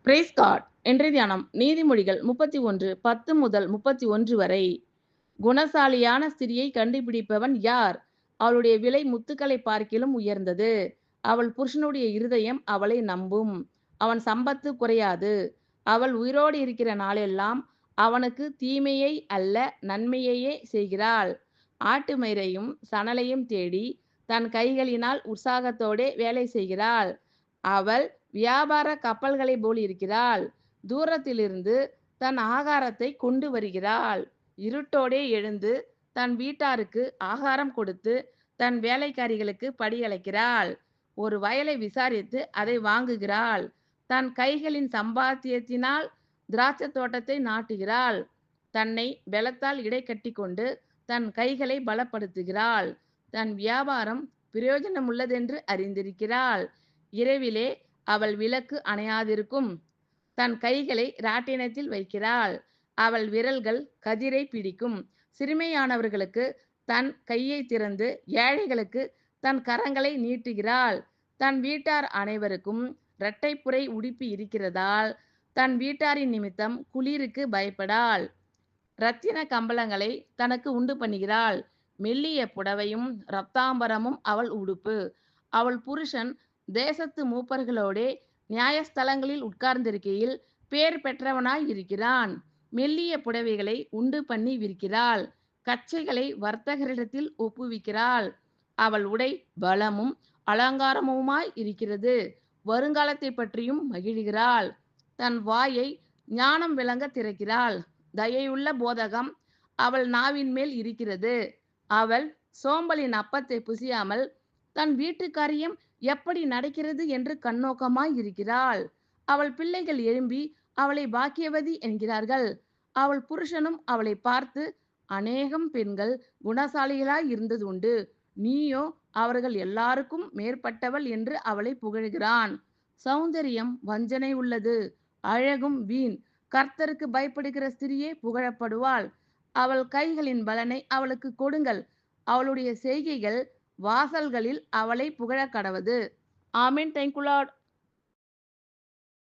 Price God. இன்றைய தியானம் நீதிமொழிகள் 31:10 முதல் 31 வரை. குணசாலியான ஸ்திரியை கண்டுபிடிப்பவன் யார்? அவளுடைய விலை முத்துக்களை பார்க்கிலும் உயர்ந்தது. அவள் புருஷனுடைய இருதயம் அவளை நம்பும். அவன் சம்பத்து குறையாது. அவள் உயிரோடு இருக்கிற நாளெல்லாம் அவனுக்கு தீமையை அல்ல நன்மையையே செய்கிறாள். ஆட்டு மயிரையும் சணலையும் தேடி தன் கைகளினால் உற்சாகத்தோடே வேலை செய்கிறாள். அவள் வியாபார கப்பல்களைப் போல் இருக்கிறாள். தூரத்திலிருந்து தன் ஆகாரத்தை கொண்டு வருகிறாள். இருட்டோடே எழுந்து தன் வீட்டாருக்கு ஆகாரம் கொடுத்து தன் வேலைக்காரிகளுக்கு படியளக்கிறாள். ஒரு வயலை விசாரித்து அதை வாங்குகிறாள். தன் கைகளின் சம்பாத்தியத்தினால் திராட்சைத் தோட்டத்தை நாட்டுகிறாள். தன்னை பெலத்தால் இடைக்கட்டிக்கொண்டு தன் கைகளை பலப்படுத்துகிறாள். தன் வியாபாரம் பிரயோஜனமுள்ளதென்று அறிந்திருக்கிறாள். இரவிலே அவள் விளக்கு அணையாதிருக்கும். தன் கைகளை ராட்டினத்தில் வைக்கிறாள். அவள் விரல்கள் கதிரை பிடிக்கும். சிறுமையானவர்களுக்கு தன் கையை திறந்து ஏழைகளுக்கு தன் கரங்களை நீட்டுகிறாள். தன் வீட்டார் அனைவருக்கும் இரட்டைப்புரை உடுப்பி இருக்கிறதால் தன் வீட்டாரின் நிமித்தம் குளிருக்கு பயப்படாள். இரத்தின கம்பளங்களை தனக்கு உண்டு பண்ணுகிறாள். மெல்லிய புடவையும் இரத்தாம்பரமும் அவள் உடுப்பு. அவள் புருஷன் தேசத்து மூப்பர்களோடே நியாயஸ்தலங்களில் உட்கார்ந்திருக்கையில் பேர் பெற்றவனாய் இருக்கிறான். மெல்லிய புடவைகளை உண்டு பண்ணி விற்கிறாள். கச்சைகளை வர்த்தகரிடத்தில் ஒப்புவிக்கிறாள். அவள் உடை பலமும் அலங்காரமுமாய் இருக்கிறது. வருங்காலத்தை பற்றியும் மகிழ்கிறாள். தன் வாயை ஞானம் விளங்க திறக்கிறாள். தயையுள்ள போதகம் அவள் நாவின் மேல் இருக்கிறது. அவள் சோம்பலின் அப்பத்தை புசியாமல் தன் வீட்டு காரியம் எப்படி நடக்கிறது என்று கண்ணோக்கமாய் இருக்கிறாள். அவள் பிள்ளைகள் எழும்பி அவளை பாக்கியவதி என்கிறார்கள். அவள் புருஷனும் அவளை பார்த்து, அநேகம் பெண்கள் குணசாலிகளாய் இருந்தது உண்டு, நீயோ அவர்கள் எல்லாருக்கும் மேற்பட்டவள் என்று அவளை புகழ்கிறான். சௌந்தரியம் வஞ்சனை உள்ளது, அழகும் வீண். கர்த்தருக்கு பயப்படுகிற ஸ்திரியே புகழப்படுவாள். அவள் கைகளின் பலனை அவளுக்கு கொடுங்கள். அவளுடைய செய்கைகள் வாசல்களில் அவளை புகழ கடவது. ஆமென். Thank you Lord.